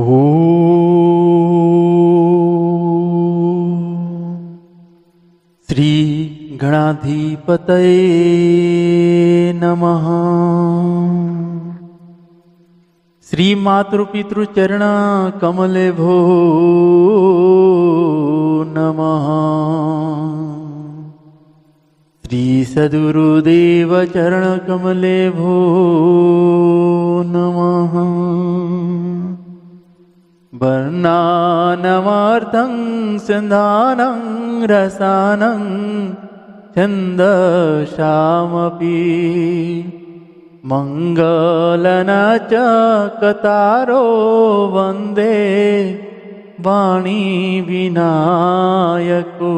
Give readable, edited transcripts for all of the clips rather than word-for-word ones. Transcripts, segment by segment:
ॐ श्री गणाधिपतये नमः। श्री मातृपितृचरण कमले भो नमः। श्री सद्गुरुदेव चरण कमले भो नमः। वर्णानमर्थं संधानं रसानं छन्दसामपि मंगलन च कतारो वन्दे वाणी विनायको।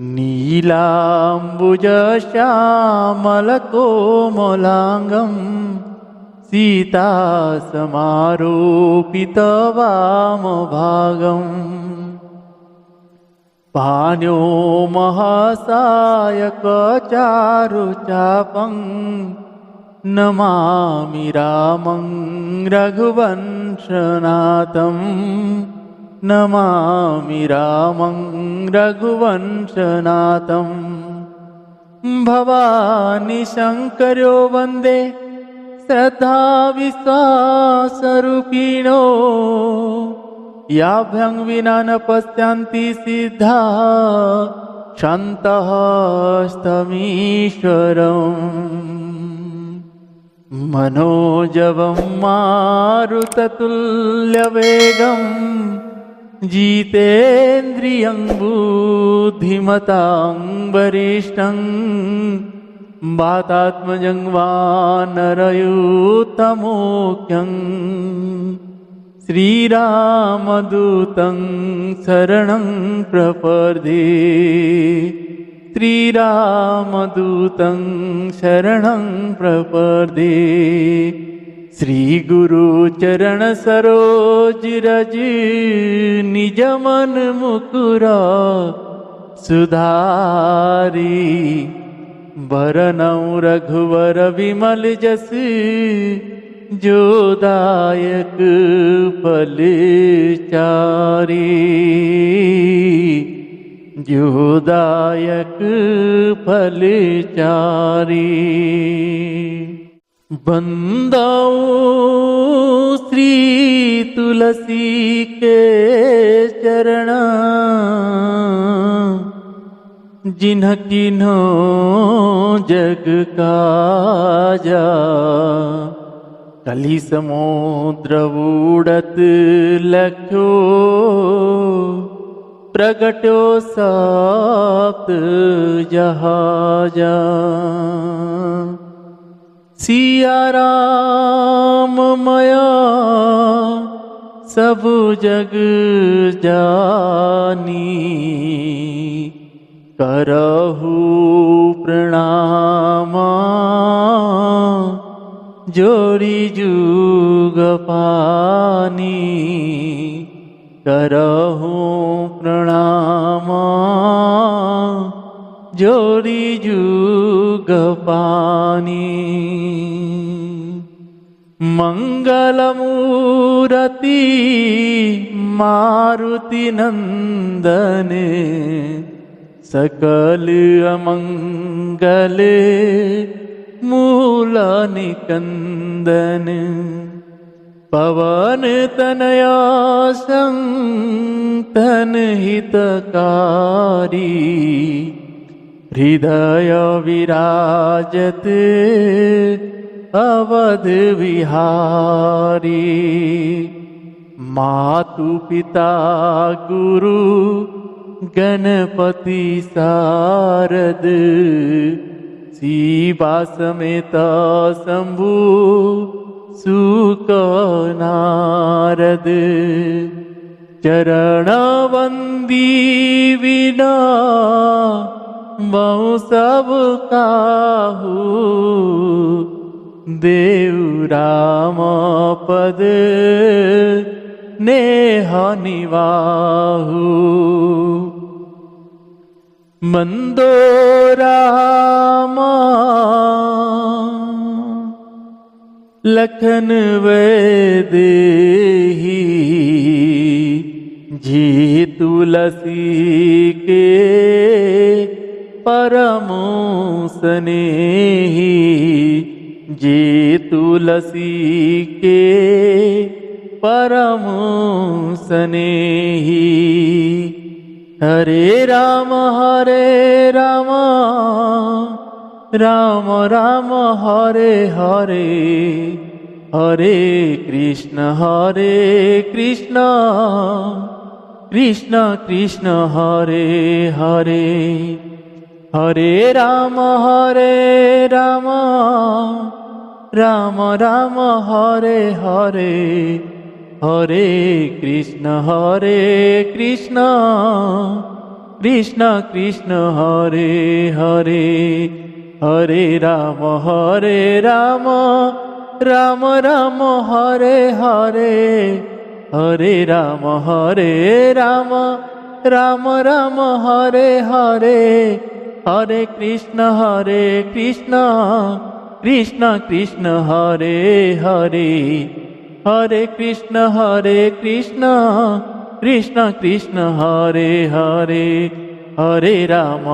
नीलाम्बुज श्यामलकोमलाङ्गं सीता समारोपितवामभागम् पाण्यो महासायकचारुचापं नमामि रामं रघुवंशनाथं। नमामि रामं रघुवंशनाथं। भवानी शङ्करो वन्दे श्रद्धा विश्वासरूपिणो। याभ्यं विना न पश्यन्ति सिद्धा क्षन्तः स्तमीश्वरम्। मनोजवं मारुततुल्यवेगं जितेन्द्रियं बुद्धिमतां वरिष्ठं। वातात्मजं वानरयूथमुख्यं श्रीरामदूतं शरणं प्रपद्ये। श्रीरामदूतं शरणं प्रपद्ये। श्रीगुरुचरण सरोज रज निजमन मुकुर सुधारी। वरनौ रघुवर विमल जस जोदायक फलचारी। जोदायक फलचारी। बंदौ श्री तुलसी के चरण जिन्ह किन्हों जग काजा। कलि समुद्र उड़त लख्यो प्रगट्यो सप्त जहाजा। सिया राम मया सब जग जानी। करहु प्रणाम जोड़ी जुग पानी। करहु प्रणाम जोड़ी जुग पानी। मंगलमूर्ति मारुति नंदन सकल अमंगल मूल निकंदन। पवन तनया संतन हितकारी। हृदय विराजत अवध विहारी। मातु पिता गुरु गणपति शारद। शिवा समेत शंभु सुक नारद। चरण वंदी विना बहु सब काहू। देव राम पद नेह निवाहु। मंदोरामा लखन वे देही जी तुलसी के परमो स्नेही जी तुलसी के परमो स्नेही। हरे राम राम राम हरे हरे हरे कृष्ण कृष्ण कृष्ण हरे हरे। हरे राम राम राम हरे हरे हरे कृष्ण कृष्ण कृष्ण हरे हरे। हरे राम राम राम हरे हरे हरे राम राम राम हरे हरे हरे कृष्ण कृष्ण कृष्ण हरे हरे हरे कृष्ण कृष्ण कृष्ण हरे हरे। हरे राम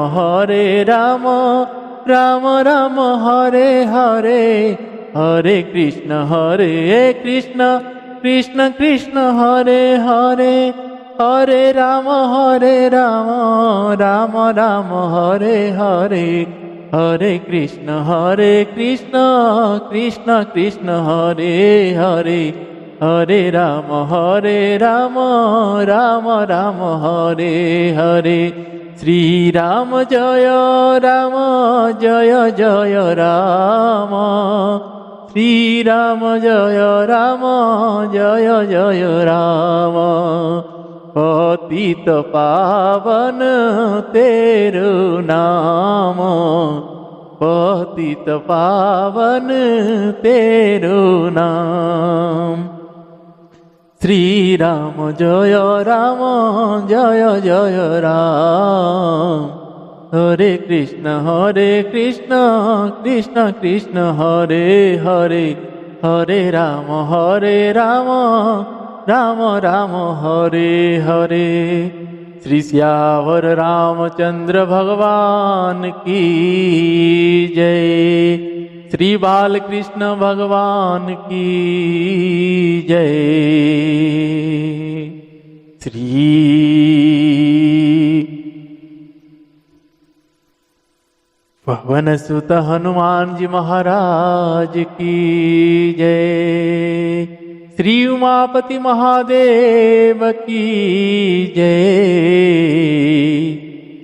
राम राम हरे हरे हरे कृष्ण कृष्ण कृष्ण हरे हरे हरे राम राम राम हरे हरे हरे कृष्ण कृष्ण कृष्ण हरे हरे हरे राम राम राम हरे हरे। श्री राम जय जय राम श्री राम जय जय राम। पतित पावन तेरो नाम पतित पावन तेरो नाम। श्री राम जय जय राम हरे कृष्ण कृष्ण कृष्ण हरे हरे हरे राम राम राम हरे हरे। श्री सियावर रामचंद्र भगवान की जय। श्री बालकृष्ण भगवान की जय। श्री पवन सुत हनुमान जी महाराज की जय। श्री उमापति महादेव की जय।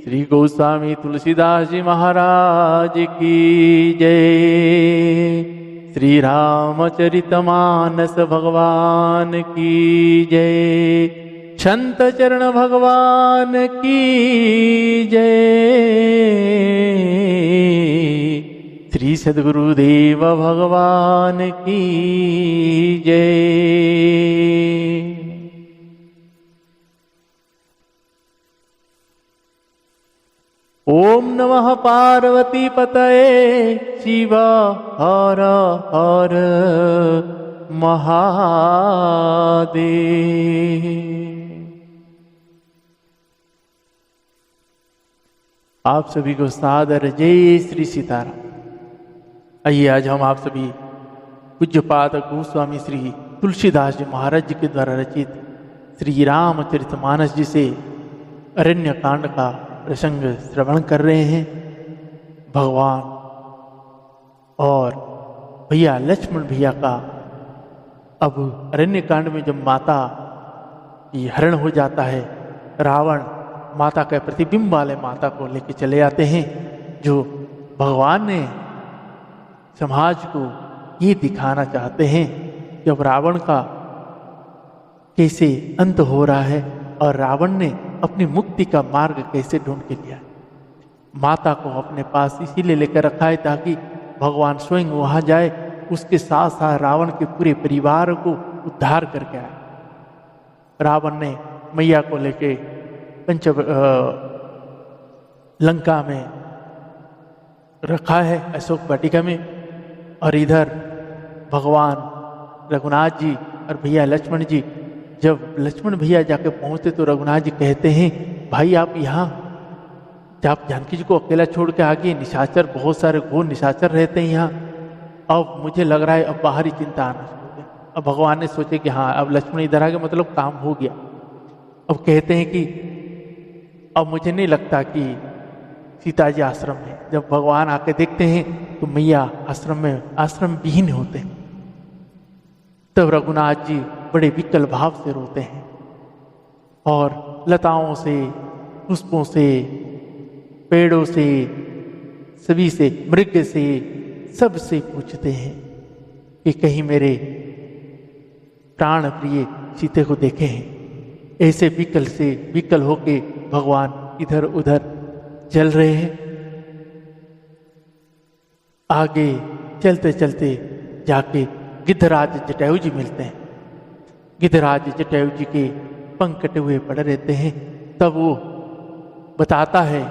श्री गोस्वामी तुलसीदास जी महाराज की जय। श्री रामचरितमानस भगवान की जय। संत चरण भगवान की जय। श्री सद्गुरुदेव भगवान की जय। ओम नमः पार्वती पतये शिव हर हर महादेव। आप सभी को सादर जय श्री सीताराम। आइए आज हम आप सभी पूज्यपाद गोस्वामी श्री तुलसीदास जी महाराज जी के द्वारा रचित श्री रामचरितमानस जी से अरण्य कांड का प्रसंग श्रवण कर रहे हैं। भगवान और भैया लक्ष्मण भैया का अब अरण्य कांड में जब माता की हरण हो जाता है, रावण माता के प्रतिबिंब वाले माता को लेकर चले आते हैं, जो भगवान ने समाज को ये दिखाना चाहते हैं कि अब रावण का कैसे अंत हो रहा है और रावण ने अपनी मुक्ति का मार्ग कैसे ढूंढ के लिया। माता को अपने पास इसीलिए लेकर रखा है ताकि भगवान स्वयं वहां जाए, उसके साथ साथ रावण के पूरे परिवार को उद्धार करके आए। रावण ने मैया को लेके लंका में रखा है, अशोक वाटिका में, और इधर भगवान रघुनाथ जी और भैया लक्ष्मण जी, जब लक्ष्मण भैया जाके पहुंचते तो रघुनाथ जी कहते हैं, भाई आप यहाँ, आप जानकी जी को अकेला छोड़ के आ गए, निशाचर बहुत सारे घोर निशाचर रहते हैं यहाँ, अब मुझे लग रहा है अब बाहरी चिंता आना शुरू हो गया। अब भगवान ने सोचे कि हाँ अब लक्ष्मण इधर आ गए, मतलब काम हो गया। अब कहते हैं कि अब मुझे नहीं लगता कि सीता जी आश्रम में। जब भगवान आके देखते हैं तो मैया आश्रम विहीन होते हैं। तब रघुनाथ जी बड़े विकल भाव से रोते हैं और लताओं से, पुष्पों से, पेड़ों से, सभी से, मृग से, सबसे पूछते हैं कि कहीं मेरे प्राण प्रिय सीते को देखे हैं। ऐसे विकल होके भगवान इधर उधर चल रहे हैं। आगे चलते चलते जाके गिद्धराज जटायु जी मिलते हैं। गिद्धराज जटायु जी के पंख कटे हुए पड़े रहते हैं। तब वो बताता है,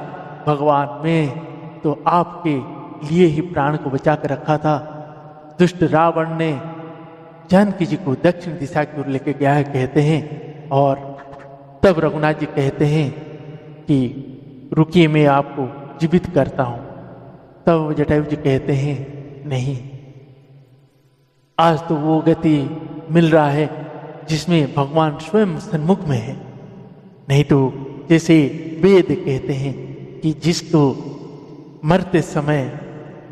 भगवान मैं तो आपके लिए ही प्राण को बचा कर रखा था। दुष्ट रावण ने जानकी जी को दक्षिण दिशा की ओर लेके गया है कहते हैं। और तब रघुनाथ जी कहते हैं कि रुकिए मैं आपको जीवित करता हूं। तब जटायु जी कहते हैं नहीं, आज तो वो गति मिल रहा है जिसमें भगवान स्वयं सन्मुख में है। नहीं तो जैसे वेद कहते हैं कि जिसको मरते समय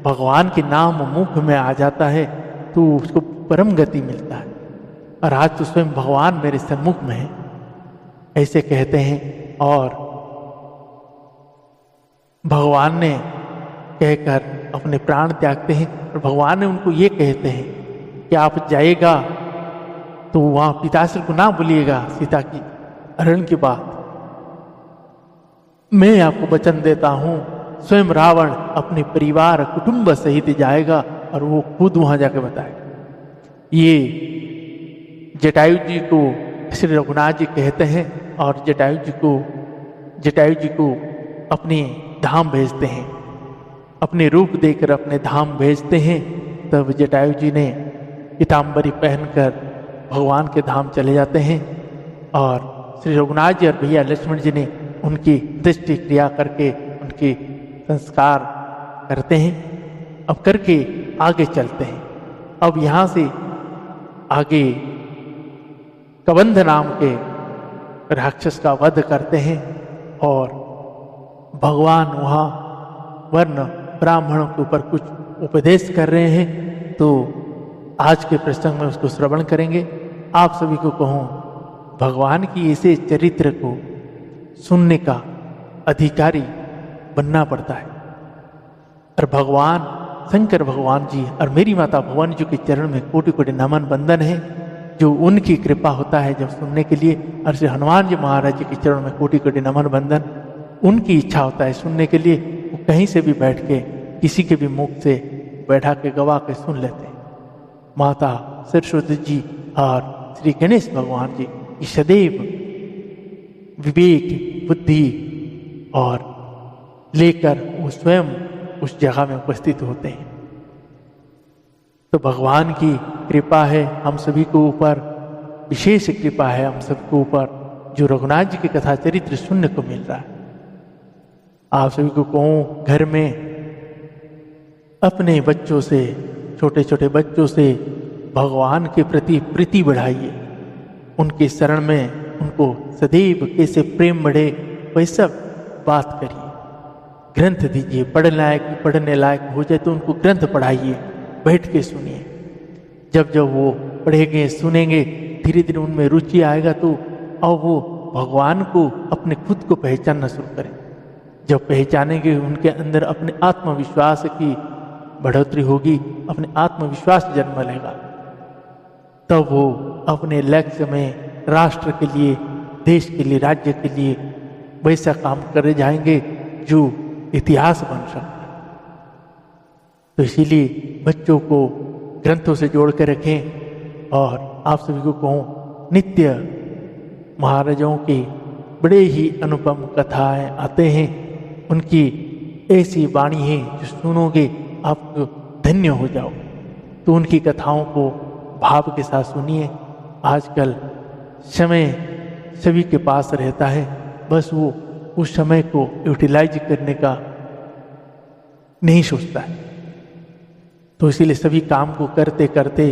भगवान के नाम मुख में आ जाता है तो उसको परम गति मिलता है, और आज तो स्वयं भगवान मेरे सन्मुख में है, ऐसे कहते हैं। और भगवान ने कहकर अपने प्राण त्यागते हैं। और भगवान ने उनको ये कहते हैं कि आप जाइएगा तो वहां पिताश्री को ना भूलिएगा, सीता की हरण की बात। मैं आपको वचन देता हूं, स्वयं रावण अपने परिवार कुटुंब सहित जाएगा और वो खुद वहां जाके बताएगा। ये जटायु जी को श्री रघुनाथ जी कहते हैं और जटायु जी को अपने धाम भेजते हैं, अपने रूप देकर अपने धाम भेजते हैं। तब जटायु जी ने पीताम्बरी पहनकर भगवान के धाम चले जाते हैं और श्री रघुनाथ जी और भैया लक्ष्मण जी ने उनकी दृष्टि क्रिया करके उनके संस्कार करते हैं। अब करके आगे चलते हैं। अब यहाँ से आगे कबंध नाम के राक्षस का वध करते हैं और भगवान वहाँ वर्ण ब्राह्मणों के ऊपर कुछ उपदेश कर रहे हैं। तो आज के प्रसंग में उसको श्रवण करेंगे। आप सभी को कहूँ, भगवान की ऐसे चरित्र को सुनने का अधिकारी बनना पड़ता है। और भगवान शंकर भगवान जी और मेरी माता भवानी जी के चरण में कोटि कोटि नमन बंदन है, जो उनकी कृपा होता है जब सुनने के लिए। और श्री हनुमान जी महाराज जी के चरण में कोटि कोटि नमन बंदन, उनकी इच्छा होता है सुनने के लिए। वो कहीं से भी बैठ के किसी के भी मुख से बैठा के गवा के सुन लेते हैं। माता सरस्वती जी और श्री गणेश भगवान जी की सदैव विवेक बुद्धि और लेकर वो स्वयं उस जगह में उपस्थित होते हैं। तो भगवान की कृपा है हम सभी को ऊपर, विशेष कृपा है हम सबको ऊपर, जो रघुनाथ जी की कथा चरित्र सुनने को मिल रहा है। आप सभी को कहूँ, घर में अपने बच्चों से, छोटे छोटे बच्चों से भगवान के प्रति प्रीति बढ़ाइए। उनके शरण में उनको सदैव कैसे प्रेम बढ़े वैसा बात करिए। ग्रंथ दीजिए, पढ़ने लायक हो जाए तो उनको ग्रंथ पढ़ाइए, बैठ के सुनिए। जब जब वो पढ़ेंगे सुनेंगे, धीरे धीरे उनमें रुचि आएगा तो और वो भगवान को अपने खुद को पहचानना शुरू करें। जब पहचानेंगे उनके अंदर अपने आत्मविश्वास की बढ़ोतरी होगी, अपने आत्मविश्वास जन्म लेगा। तब वो अपने लक्ष्य में राष्ट्र के लिए, देश के लिए, राज्य के लिए वैसा काम करे जाएंगे जो इतिहास बन सकता है। तो इसीलिए बच्चों को ग्रंथों से जोड़ कर रखें। और आप सभी को कहूँ, नित्य महाराजाओं की बड़े ही अनुपम कथाएं आते हैं। उनकी ऐसी वाणी है जो सुनोगे आप धन्य हो जाओ। तो उनकी कथाओं को भाव के साथ सुनिए। आजकल समय सभी के पास रहता है, बस वो उस समय को यूटिलाइज करने का नहीं सोचता है। तो इसीलिए सभी काम को करते करते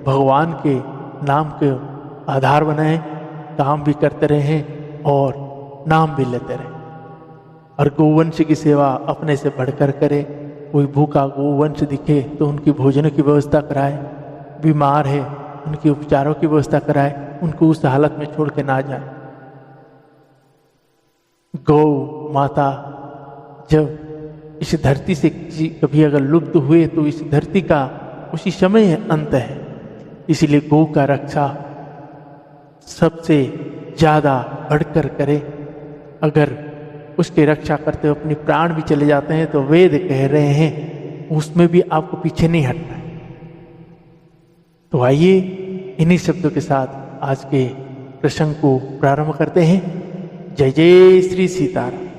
भगवान के नाम के आधार बनाएं, काम भी करते रहें और नाम भी लेते रहें। और गोवंश की सेवा अपने से बढ़कर करें। कोई भूखा गोवंश दिखे तो उनकी भोजन की व्यवस्था कराए, बीमार है उनके उपचारों की व्यवस्था कराए, उनको उस हालत में छोड़ के ना जाए। गौ माता जब इस धरती से कभी अगर लुप्त हुए तो इस धरती का उसी समय अंत है। इसलिए गौ का रक्षा सबसे ज्यादा बढ़कर करे। अगर उसकी रक्षा करते हुए अपने प्राण भी चले जाते हैं तो वेद कह रहे हैं उसमें भी आपको पीछे नहीं हटना है। तो आइए इन्हीं शब्दों के साथ आज के प्रसंग को प्रारंभ करते हैं। जय जय श्री सीताराम।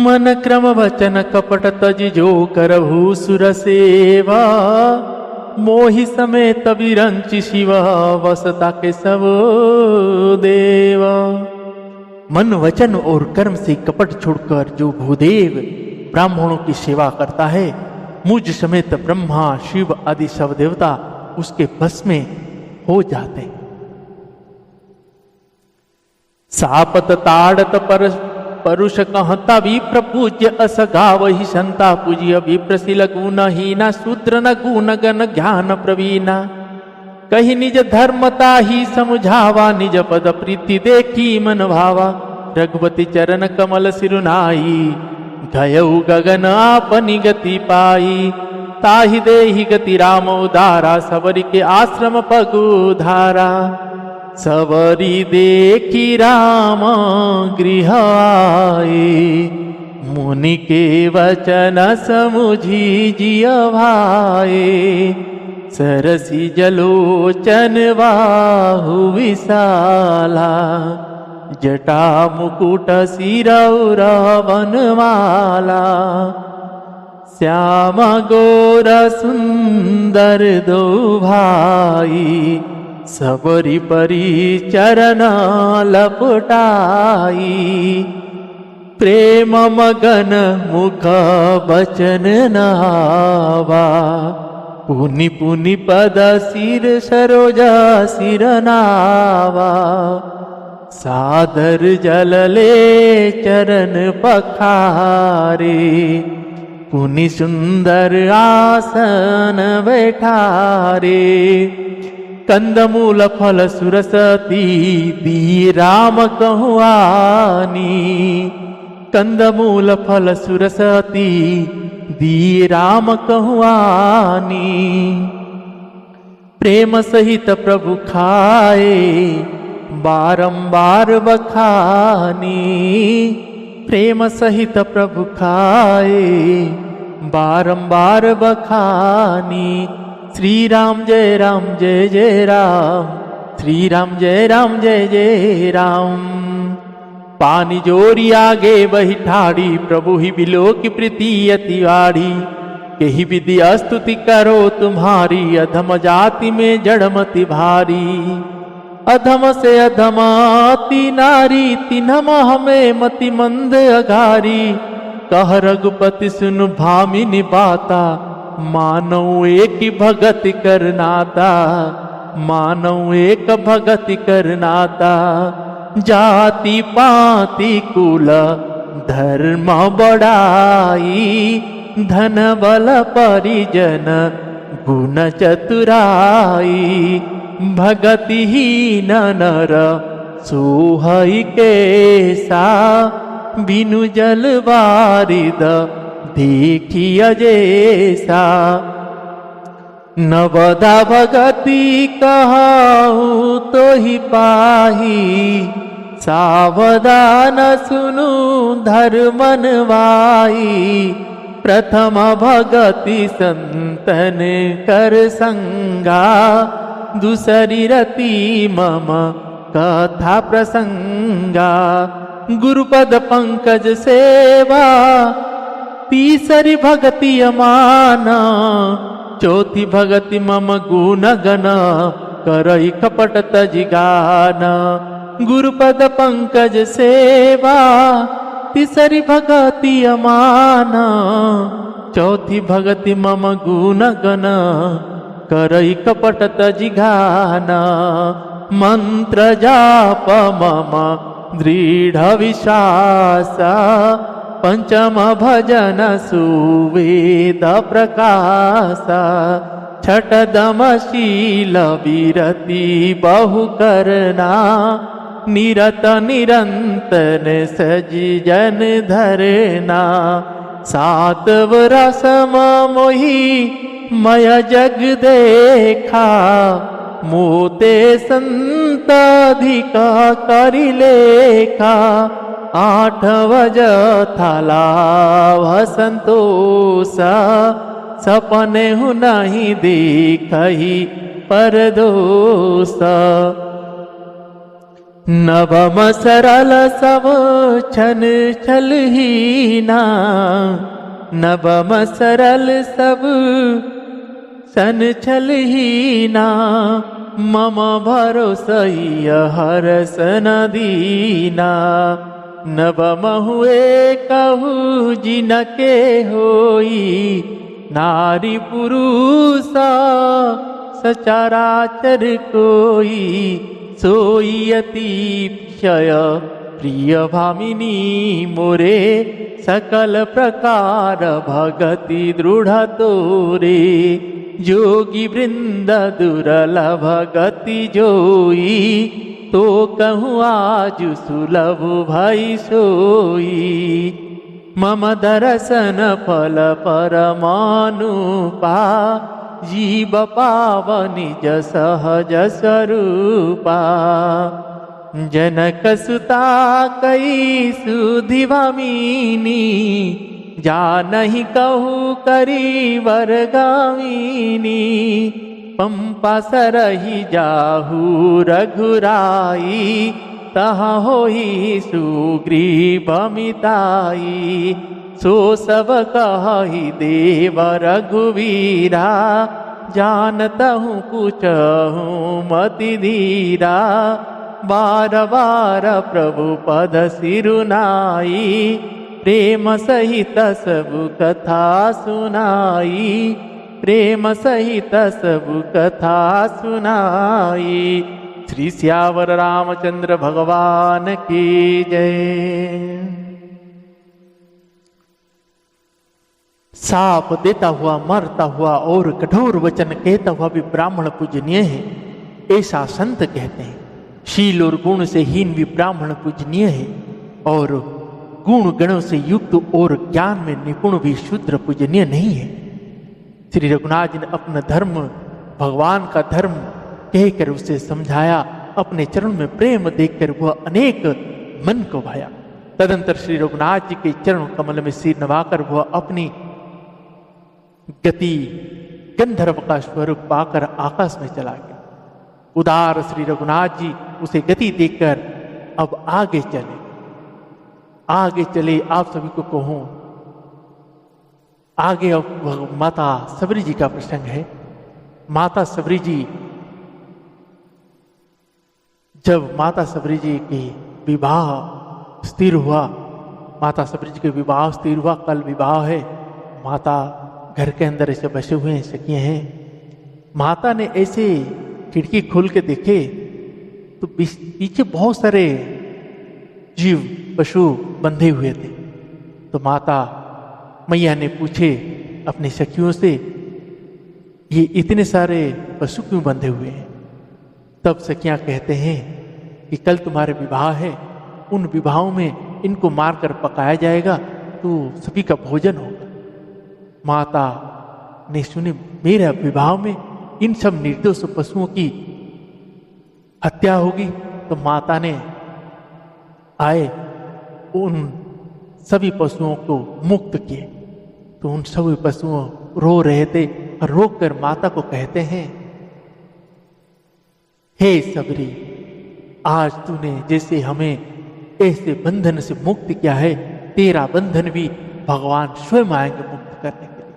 मन क्रम वचन कपट तज जो करहु सुर सेवा, मोहि समेत विरंचि शिवा वसता के सब देवा। मन वचन और कर्म से कपट छोड़कर जो भूदेव ब्राह्मणों की सेवा करता है, मुझ समेत ब्रह्मा शिव आदि सब देवता उसके बस में हो जाते हैं। सापत ताड़त पर परुष कहता विप्र पूज्य अस गावहि संता पूज्य विप्रशील गुणहीना शूद्र न गुण गण ज्ञान प्रवीणा। कही निज धर्मता ही समझावा निज पद प्रीति देखी मन भावा। रघुपति चरण कमल सिरुनाई गयऊ गगन आपनि गति पाई। ताहि देहि गति राम उदारा सबरी के आश्रम पगुधारा। सबरी देखी राम गृह आए मुनि के वचन समुझी जिय भाए। सरसी जलोचन बाहु विशाला जटा मुकुट सिरौर वनमाला। श्याम गोर सुंदर दो भाई सबरी परी चरण लपटाई। प्रेम मगन मुख बचन नावा पुनि पुनि पद सिर सरोजा सिर नावा। सादर जल ले चरण पखारे पुनि सुंदर आसन बैठारे। कंदमूल फल सुरसती दी राम कहुआनी। कंदमूल फल सुरसती दी राम कहुआनी। प्रेम सहित प्रभु खाए बारंबार बखानी। प्रेम सहित प्रभु खाए बारंबार बखानी। श्री राम जय जय राम। श्री राम जय जय राम। पानी जोरी आगे बही ठाड़ी प्रभु ही बिलो की प्रीति अति वाड़ी। यही विधि स्तुति करो तुम्हारी अधम जाति में जड़मति भारी। अधम से अधमाति नारी तिन्हम हमें मति मंद अघारी। कह रघुपति सुन भामिनी बाता मानव एक भगति करनाता। मानव एक भगति करनाता। जाति पाति कुल धर्म बढ़ाई। धन बल परिजन गुण चतुराई। भगति हीन नर सोहई केसा। बिनु जल वारिद देखी अजेसा। नवदा भगति कहाऊ तो ही पाही। सावधान सुनु धर्मन वाई। प्रथम भगति संतन कर संगा। दूसरी रति मम कथा प्रसंगा, गुरुपद पंकज सेवा तीसरी भगति अमान, चौथी भगति मम गुण गण करई कपट तजिगान। गुरुपद पंकज सेवा तीसरी भगति अमान, चौथी भगति मम गुण गण करई कपट तजिगान। मंत्र जाप मम दृढ़ विश्वास, पंचम भजन सुवेद प्रकाश। छठदम शील विरति बहु करना, निरत निरंतर सजी जन धरना। सातव रसम मोहि मय जग देखा, मोते संत अधिका करि लेखा। आठव जथाला संतोष, सपने हूँ नहीं देखही परदोष। नवम सरल सब छन छलहीना, नवम सरल सब सन छलहीना। मम भरोसई हरस नदीना, नवम हुए कहू जिनके होई। नारी पुरुष सचराचर कोई, सोई अतिशय प्रिय भामिनी मोरे। सकल प्रकार भगति दृढ़ तोरे, जोगी वृंद दुर्लभ गति जोई। तो कहूँ आज सुलभ भई सोई, मम दर्शन फल परमानुपा। जीव पाव निज सहज स्वरूपा, जनक सुता कई सुधि भामिनी। जानहि कहू करी वरगामिनी, पंपा सरहि जाहू रघुराई। तहाँ होई सुग्रीव मिताई, सो सब कहि देव रघुवीरा। जानतहु कुछहु मति धीरा, बार बार प्रभु पद सिरुनाई। प्रेम सहित सब कथा सुनाई, प्रेम सहित सब कथा सुनाई। श्री सियावर रामचंद्र भगवान की जय। साप देता हुआ मरता हुआ और कठोर वचन कहता हुआ भी ब्राह्मण पूजनीय है, ऐसा संत कहते हैं। शील और गुण से हीन भी ब्राह्मण पूजनीय है, और गुण गणों से युक्त और ज्ञान में निपुण भी शूद्र पूजनीय नहीं है। श्री रघुनाथ जी ने अपना धर्म भगवान का धर्म कहकर उसे समझाया, अपने चरण में प्रेम देखकर वह अनेक मन को भाया। तदंतर श्री रघुनाथ जी के चरण कमल में सिर नवाकर वह अपनी गति गंधर्व का स्वरूप पाकर आकाश में चला गया। उदार श्री रघुनाथ जी उसे गति देखकर अब आगे चले, आगे चले। आप सभी को कहूं, आगे अब माता सबरी जी का प्रसंग है। माता सबरी जी, जब माता सबरी जी की विवाह स्थिर हुआ, माता सबरी जी के विवाह स्थिर हुआ, कल विवाह है। माता घर के अंदर ऐसे बसे हुए हैं, सखियां हैं। माता ने ऐसे खिड़की खोल के देखे तो पीछे बहुत सारे जीव पशु बंधे हुए थे। तो माता मैया ने पूछे अपनी सखियों से, ये इतने सारे पशु क्यों बंधे हुए हैं? तब सखियां कहते हैं कि कल तुम्हारे विवाह है, उन विवाहों में इनको मारकर पकाया जाएगा तो सभी का भोजन होगा। माता ने सुने मेरे विवाह में इन सब निर्दोष पशुओं की हत्या होगी। तो माता ने आए उन सभी पशुओं को मुक्त किए। तो उन सभी पशुओं रो रहे थे और रोक कर माता को कहते हैं हे सबरी, आज तूने जैसे हमें ऐसे बंधन से मुक्त किया है, तेरा बंधन भी भगवान स्वयं आएंगे मुक्त करने के लिए।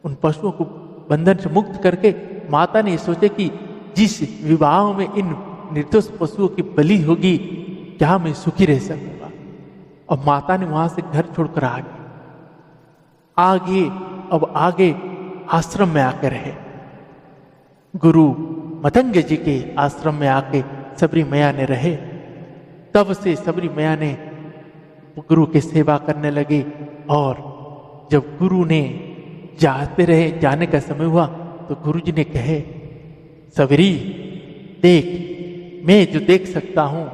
उन पशुओं को बंधन से मुक्त करके माता ने सोचे कि जिस विवाह में इन निर्दोष पशुओं की बलि होगी, क्या मैं सुखी रह सकूंगा। अब माता ने वहां से घर छोड़कर आगे आश्रम में आकर रहे। गुरु मतंग जी के आश्रम में आके सबरी मैया ने रहे। तब से सबरी मैया ने गुरु की सेवा करने लगे। और जब गुरु ने जाने का समय हुआ तो गुरु जी ने कहे, सबरी देख, मैं जो देख सकता हूं,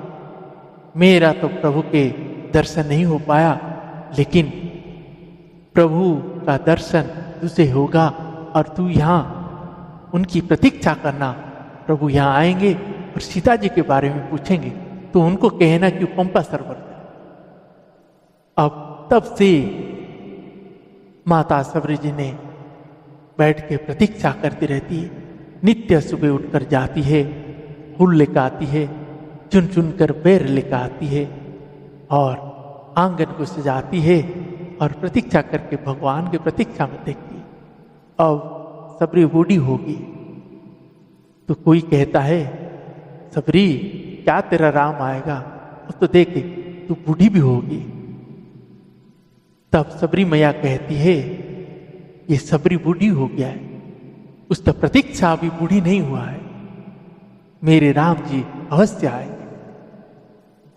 मेरा तो प्रभु के दर्शन नहीं हो पाया, लेकिन प्रभु का दर्शन तुझे होगा और तू यहाँ उनकी प्रतीक्षा करना। प्रभु यहाँ आएंगे और सीता जी के बारे में पूछेंगे तो उनको कहना कि पंपा सरोवर है। अब तब से माता सबरी जी ने बैठ के प्रतीक्षा करती रहती है। नित्य सुबह उठकर जाती है, फूल लेकर आती है, चुन चुन कर बेर लेकर आती है और आंगन को सजाती है और प्रतीक्षा करके भगवान की प्रतीक्षा में देखती है। अब सबरी बूढ़ी होगी तो कोई कहता है, सबरी क्या तेरा राम आएगा, अब तो देखे तू बूढ़ी भी होगी। तब सबरी मैया कहती है, ये सबरी बूढ़ी हो गया है, उसका प्रतीक्षा अभी बूढ़ी नहीं हुआ है, मेरे राम जी अवश्य आएंगे।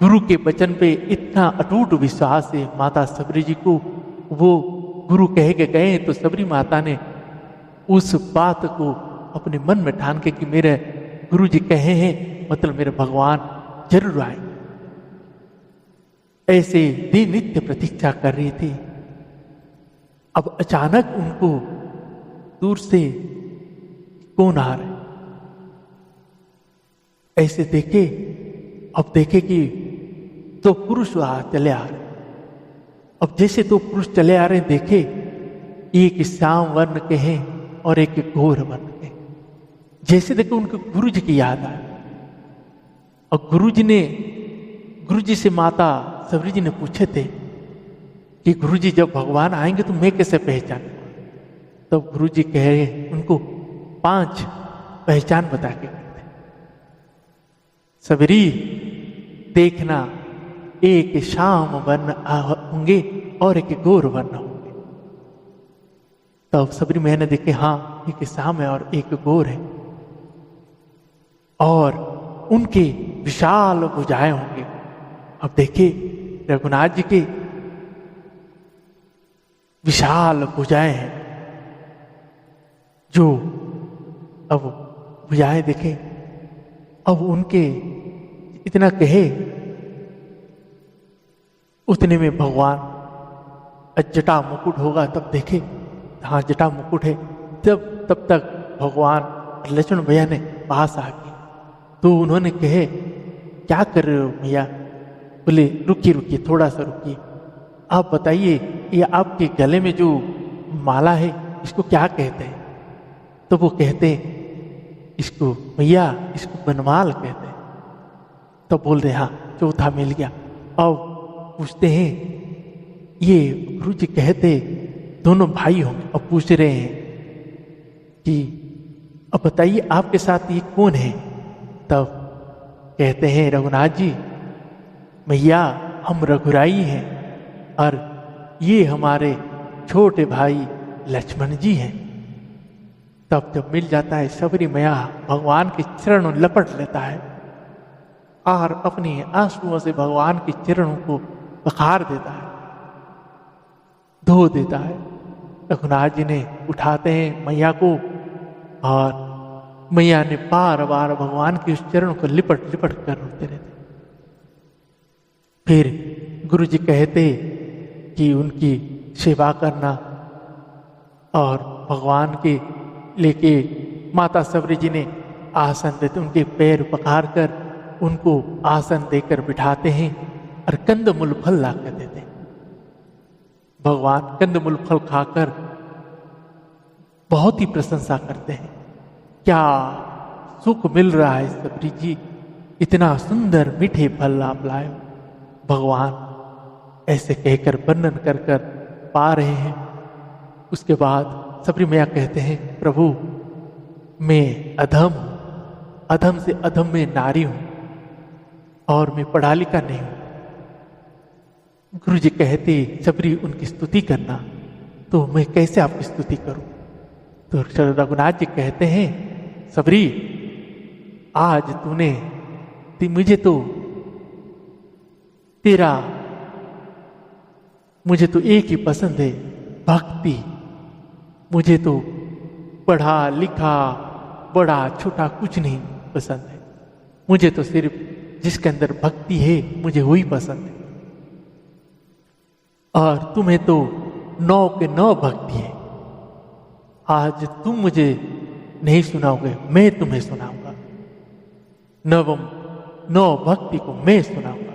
गुरु के वचन पे इतना अटूट विश्वास है माता सबरी जी को। वो गुरु कह के गए तो सबरी माता ने उस बात को अपने मन में ठान के कि मेरे गुरु जी कहे हैं, मतलब मेरे भगवान जरूर आए। ऐसे दिन नित्य प्रतीक्षा कर रही थी। अब अचानक उनको दूर से कौन आ रहे, ऐसे देखे। अब देखे कि दो पुरुष चले आ रहे। अब जैसे दो पुरुष चले आ रहे देखे, एक श्याम वर्ण के हैं और एक घोर वर्ण के। जैसे देखे उनको गुरु जी की याद आई। और गुरु जी से माता सबरी जी ने पूछे थे कि गुरु जी जब भगवान आएंगे तो मैं कैसे पहचानूंगा। तो गुरु जी कह रहे उनको 5 पहचान बता के कहते, सबरी देखना, एक श्याम वर्ण होंगे और एक घोर वर्ण होंगे। तब सबरी मैया ने देखे, हाँ एक श्याम है और एक घोर है, और उनके विशाल भुजाएं होंगे। अब देखे रघुनाथ जी के विशाल भुजाएं हैं, जो अब भुजाएं देखे। अब उनके इतना कहे उतने में भगवान जटा मुकुट होगा। तब देखे हाँ जटा मुकुट है। तब तक भगवान लक्ष्मण भैया ने पास आ गए तो उन्होंने कहे, क्या कर रहे हो भैया। बोले रुकिए थोड़ा सा रुकिए, आप बताइए ये आपके गले में जो माला है इसको क्या कहते हैं। तो वो कहते इसको भैया, इसको बनमाल कहते हैं। तो बोल रहे हाँ चौथा मिल गया। अब पूछते हैं, ये गुरु जी कहते दोनों भाई होंगे। अब पूछ रहे हैं कि अब बताइए आपके साथ ये कौन है। तब कहते हैं रघुनाथ जी, भैया हम रघुराई हैं और ये हमारे छोटे भाई लक्ष्मण जी हैं। तब जब मिल जाता है सबरी मैया भगवान के चरणों लपट लेता है और अपनी आंसुओं से भगवान के चरणों को पखार देता है, धो देता है। रघुनाथ जी ने उठाते हैं मैया को और मैया ने बार बार भगवान के उस चरणों को लिपट लिपट कर रोते रहते। फिर गुरु जी कहते कि उनकी सेवा करना और भगवान के लेके माता सबरी जी ने आसन देते, उनके पैर पखार कर उनको आसन देकर बिठाते हैं और कंदमूल फल ला कर देते हैं। भगवान कंदमूल फल खाकर बहुत ही प्रशंसा करते हैं, क्या सुख मिल रहा है सबरी जी, इतना सुंदर मीठे फल आप लाए हो। भगवान ऐसे कहकर वर्णन कर कर पा रहे हैं। उसके बाद सबरी मैया कहते हैं, प्रभु मैं अधम से अधम में नारी हूं और मैं पढ़ा लिखा नहीं हूं। गुरु जी कहते सबरी उनकी स्तुति करना, तो मैं कैसे आपकी स्तुति करूं? तो रघुनाथ जी कहते हैं, सबरी आज तूने मुझे तो मुझे तो एक ही पसंद है, भक्ति। मुझे तो पढ़ा लिखा बड़ा छोटा कुछ नहीं पसंद है, मुझे तो सिर्फ जिसके अंदर भक्ति है मुझे वही पसंद है। और तुम्हें तो 9 के 9 भक्ति है। आज तुम मुझे नहीं सुनाओगे, मैं तुम्हें सुनाऊंगा। 9 भक्ति को मैं सुनाऊंगा।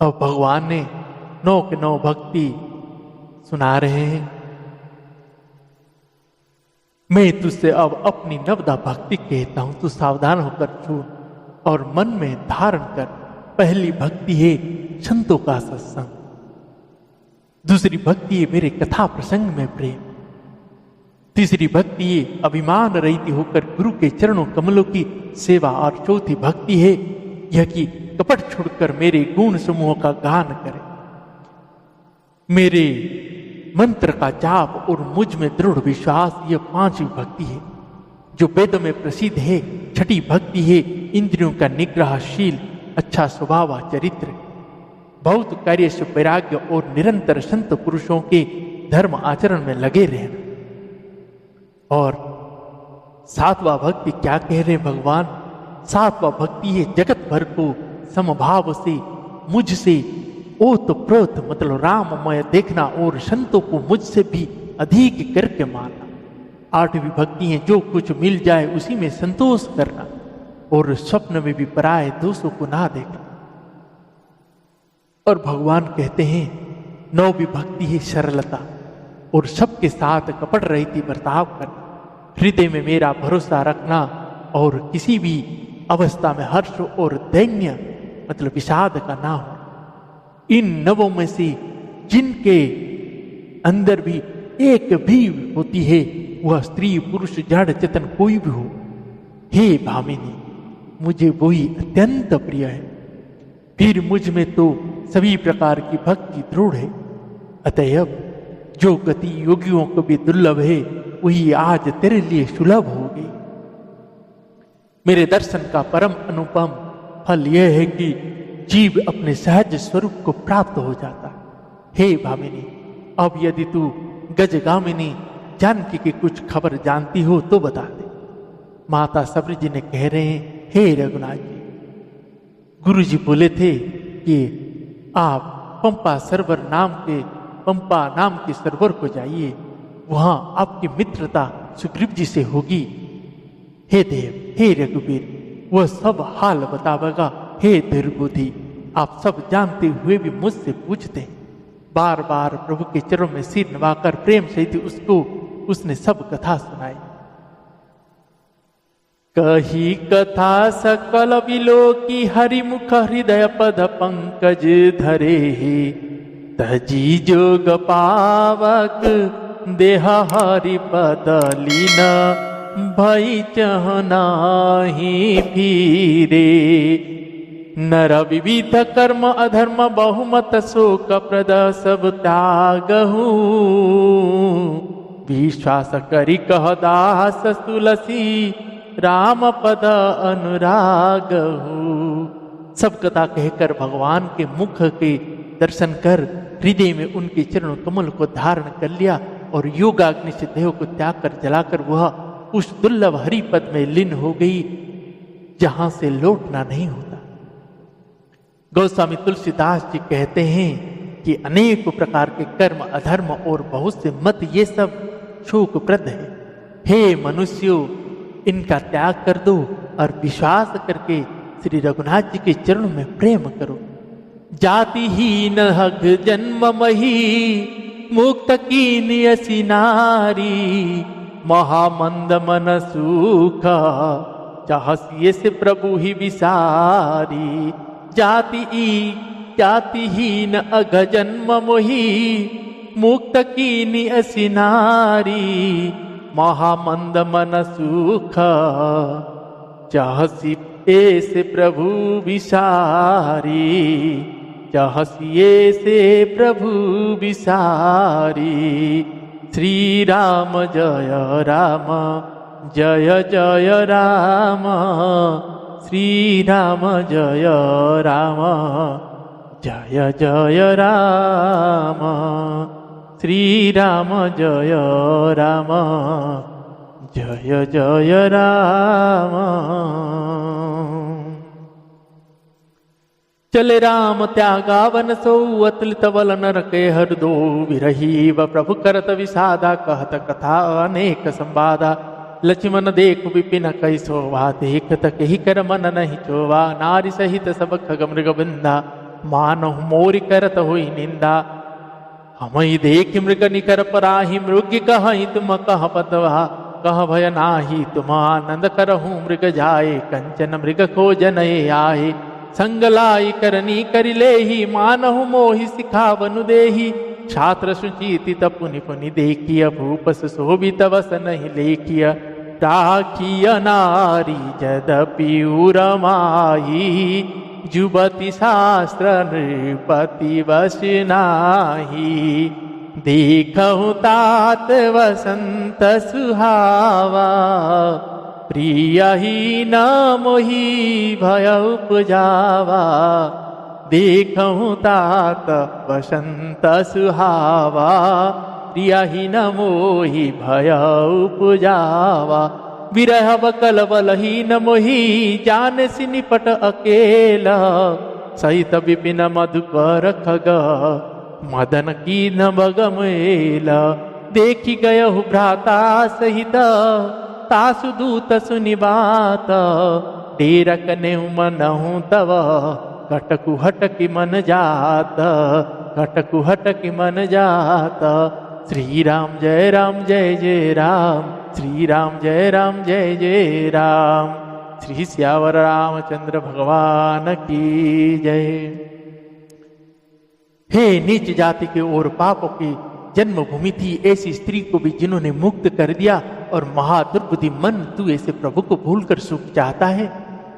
अब भगवान ने 9 के 9 भक्ति सुना रहे हैं। मैं तुझसे अब अपनी नवदा भक्ति कहता हूं, तू सावधान होकर सुन और मन में धारण कर। पहली भक्ति है संतों का सत्संग, दूसरी भक्ति है मेरे कथा प्रसंग में प्रेम, तीसरी भक्ति है अभिमान रहित होकर गुरु के चरणों कमलों की सेवा, और चौथी भक्ति है यह कि कपट छोड़कर मेरे गुण समूह का गान करे। मेरे मंत्र का जाप और मुझ में दृढ़ विश्वास, यह 5वीं भक्ति है जो वेदों में प्रसिद्ध है। छठी भक्ति है इंद्रियों का निग्रहशील, अच्छा स्वभाव चरित्र, बहुत कार्य से वैराग्य और निरंतर संत पुरुषों के धर्म आचरण में लगे रहना। और 7वां भक्ति क्या कह रहे भगवान? 7वां भक्ति है जगत भर को समभाव से मुझसे ओत प्रोत, मतलब राममय देखना और संतों को मुझसे भी अधिक करके मानना। 8वीं भक्ति है जो कुछ मिल जाए उसी में संतोष करना और स्वप्न में भी पराये दोषों को ना देखना। और भगवान कहते हैं 9वीं भक्ति है सरलता और सबके साथ कपट रहित बर्ताव करना, हृदय में मेरा भरोसा रखना और किसी भी अवस्था में हर्ष और दैन्य मतलब विषाद का ना हो। इन 9 में से जिनके अंदर भी एक भी होती है, वह स्त्री पुरुष जड़ चेतन कोई भी हो, हे भामिनी मुझे वही अत्यंत प्रिय है। फिर मुझ में तो सभी प्रकार की भक्ति दृढ़ है। अतएव जो गति योगियों को भी दुर्लभ है वही आज तेरे लिए सुलभ हो गई। मेरे दर्शन का परम अनुपम फल यह है कि जीव अपने सहज स्वरूप को प्राप्त हो जाता। हे भामिनी, अब यदि तू गजगामिनी जानकी की कुछ खबर जानती हो तो बता दे। माता सबरी जी ने कह रहे हैं, हे रघुनाथ जी, गुरु जी बोले थे कि आप पंपा नाम के सरोवर को जाइए, वहां आपकी मित्रता सुग्रीव जी से होगी। हे देव, हे रघुवीर, वह सब हाल बतावेगा। हे दुर्बुद्धि, आप सब जानते हुए भी मुझसे पूछते। बार बार प्रभु के चरणों में सिर नवाकर प्रेम सहित उसने सब कथा सुनाई। कही कथा सकल विलोकी, हरिमुख हृदय पद पंकज धरे। तजी जोग पावक देह हरि पद लीना, भई चहनाहि फिरे। नर विविध कर्म अधर्म बहुमत शोक प्रद सब त्यागहु। विश्वास करी कह दास तुलसी, राम पद अनुरागहु। सब कथा कहकर भगवान के मुख के दर्शन कर हृदय में उनके चरण कमल को धारण कर लिया और योगाग्नि से देह को त्याग कर जलाकर वह उस दुर्लभ हरि पद में लीन हो गई जहां से लौटना नहीं होता। गोस्वामी तुलसीदास जी कहते हैं कि अनेक प्रकार के कर्म अधर्म और बहुत से मत ये सब शोकप्रद है। हे मनुष्यों, इनका त्याग कर दो और विश्वास करके श्री रघुनाथ जी के चरणों में प्रेम करो। जाति ही नहग जन्म मही, मुक्त कीनी असी नारी, महामंद मन सुख चाहसिए से प्रभु ही विसारी। जातिहीन अघ जन्म मोही, मुक्त कीनी असी नारी, महामंद मन सुख चाहसी से प्रभु विसारी। चाहसिए से प्रभु विसारी। श्री राम जय राम जय जय राम, श्री राम जय राम जय जय राम, श्री राम जय राम जय जय राम। चले राम त्यागा वन सो, अतुलित बल नर के हर दो। विरही व प्रभु करत विषादा, कहत कथा अनेक संवादा। लक्ष्मण देख विपिन कहि शोभा, देखत कहि कर मन नहीं चोवा। नारी सहित सब खग मृग बिंदा, मानहु मोरि करत होई निंदा। हमई देख मृग निकर पराही, मृग कहि तुम कह पतवा। कह भय नाही तुम आनंद करहु, मृग जाए कंचन मृग खोजनये आए। संग लाई करनी करि लेहि, मानहु मोहि सिखावनु देहि। छात्र सुचीति पुनि पुनि देखिय, भूप सुशोभित वस नहीं लेखिय। राखिय नारी जदपि उरमाई, जुबति शास्त्र नृपति वश नाही। देखहु तात वसंत सुहावा, प्रिय ही न मोहि भय उपजावा। देखहु तात वसंत सुहावा, प्रिय ही न मोहि भय उपजावा। विरह बकल बलहीन मोहि, जान सि निपट अकेला। सहित विपिन मधुकर खग, मदन की न बगमेला। देखी गयहु भ्राता सहित, तासु दूत सुनि बात। डेरक नेउ मनहु तव, कटकु हटकि मन जात। कटकु हटकि मन जात। श्री राम जय जय राम, श्री राम जय जय राम। श्री श्यावर रामचंद्र भगवान की जय। हे नीच जाति के और पापों की जन्मभूमि थी ऐसी स्त्री को भी जिन्होंने मुक्त कर दिया, और महादुर्बुद्धि मन तू ऐसे प्रभु को भूलकर सुख चाहता है।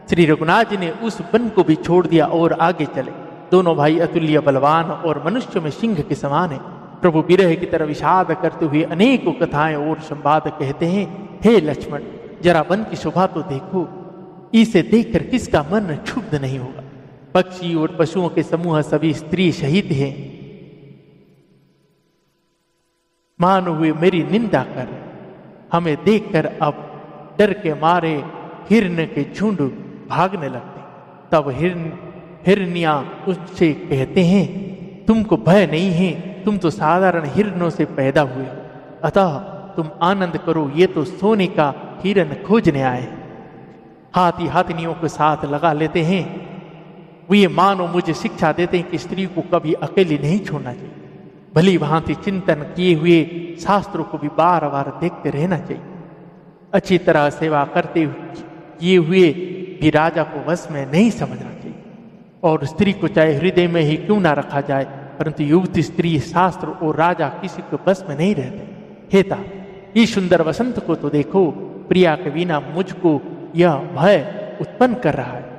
श्री रघुनाथ जी ने उस वन को भी छोड़ दिया और आगे चले। दोनों भाई अतुल्य बलवान और मनुष्य में सिंह के समान है। प्रभु विरह की तरह विषाद करते हुए अनेकों कथाएं और संवाद कहते हैं। हे लक्ष्मण, जरा वन की शोभा तो देखो, इसे देखकर किसका मन क्षुब्ध नहीं होगा। पक्षी और पशुओं के समूह सभी स्त्री शहीद हैं। मानो हुए मेरी निंदा कर, हमें देखकर अब डर के मारे हिरण के झुंड भागने लगते। तब हिरनिया उससे कहते हैं, तुमको भय नहीं है, तुम तो साधारण हिरणों से पैदा हुए हो, अतः तुम आनंद करो, ये तो सोने का हिरण खोजने आए। हाथी हाथिनियों के साथ लगा लेते हैं। वे मानो मुझे शिक्षा देते हैं कि स्त्री को कभी अकेली नहीं छोड़ना चाहिए। भली भांति चिंतन किए हुए शास्त्रों को भी बार बार देखते रहना चाहिए। अच्छी तरह सेवा करते किए हुए भी राजा को वश में नहीं समझना चाहिए। और स्त्री को चाहे हृदय में ही क्यों ना रखा जाए, परंतु युवती स्त्री शास्त्र और राजा किसी के बस में नहीं रहते। हेता, इस सुंदर वसंत को तो देखो, प्रिया के बिना मुझको यह भय उत्पन्न कर रहा है।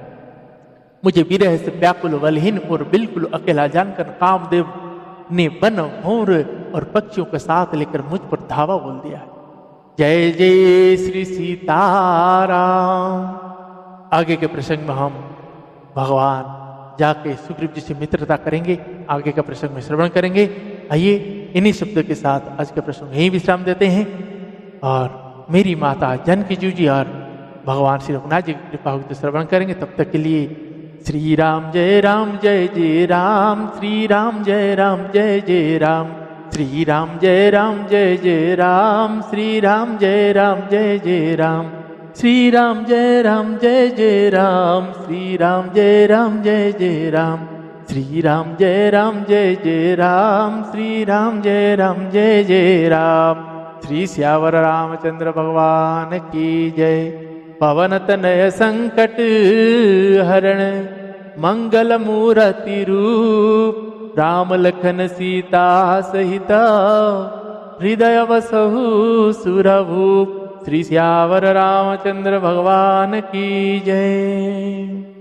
मुझे विरह से व्याकुल, बलहीन और बिल्कुल अकेला जानकर कामदेव ने वन भौर और पक्षियों के साथ लेकर मुझ पर धावा बोल दिया है। जय जय श्री सीताराम। आगे के प्रसंग में हम भगवान जाके सुग्रीव जी से मित्रता करेंगे, आगे का प्रसंग में श्रवण करेंगे। आइए इन्हीं शब्दों के साथ आज का प्रसंग यही विश्राम देते हैं। और मेरी माता जानकी जी और भगवान श्री रघुनाथ जी की कृपा होगी तो श्रवण करेंगे। तब तक के लिए श्री राम जय जय राम, श्री राम जय जय राम, श्री राम जय जय राम, श्री राम जय जय राम, श्री राम जय जय राम, श्री राम जय जय राम, श्री राम जय जय राम, श्री राम जय जय राम। श्री श्यावर रामचंद्र भगवान की जय। पवन तनय संकट हरण, मंगल मूर्ति रूप, राम लखन सीता सहित, हृदय वसहु सुरभूप। श्री श्यावर रामचंद्र भगवान की जय।